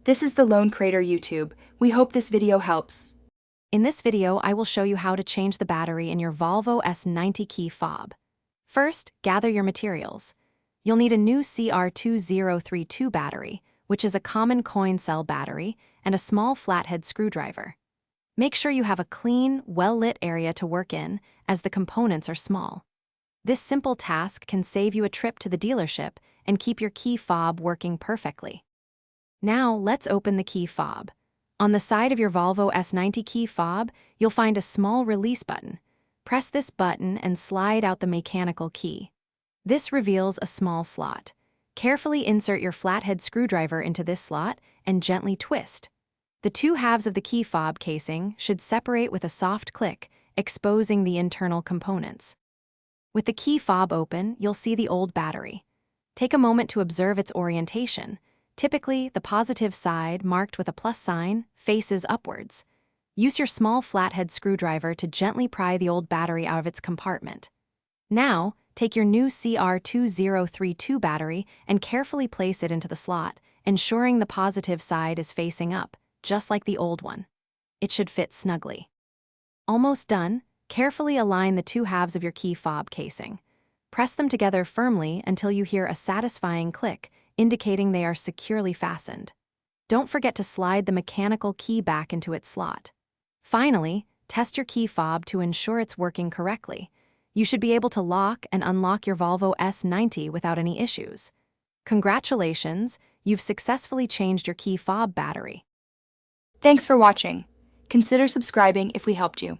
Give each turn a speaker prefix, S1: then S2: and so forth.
S1: This is the Lone Crater YouTube. We hope this video helps.
S2: In this video, I will show you how to change the battery in your Volvo S90 key fob. First, gather your materials. You'll need a new CR2032 battery, which is a common coin cell battery, and a small flathead screwdriver. Make sure you have a clean, well-lit area to work in, as the components are small. This simple task can save you a trip to the dealership and keep your key fob working perfectly. Now, let's open the key fob. On the side of your Volvo S90 key fob, you'll find a small release button. Press this button and slide out the mechanical key. This reveals a small slot. Carefully insert your flathead screwdriver into this slot and gently twist. The two halves of the key fob casing should separate with a soft click, exposing the internal components. With the key fob open, you'll see the old battery. Take a moment to observe its orientation. Typically, the positive side, marked with a plus sign, faces upwards. Use your small flathead screwdriver to gently pry the old battery out of its compartment. Now, take your new CR2032 battery and carefully place it into the slot, ensuring the positive side is facing up, just like the old one. It should fit snugly. Almost done, carefully align the two halves of your key fob casing. Press them together firmly until you hear a satisfying click, indicating they are securely fastened. Don't forget to slide the mechanical key back into its slot. Finally, test your key fob to ensure it's working correctly. You should be able to lock and unlock your Volvo S90 without any issues. Congratulations, you've successfully changed your key fob battery.
S1: Thanks for watching. Consider subscribing if we helped you.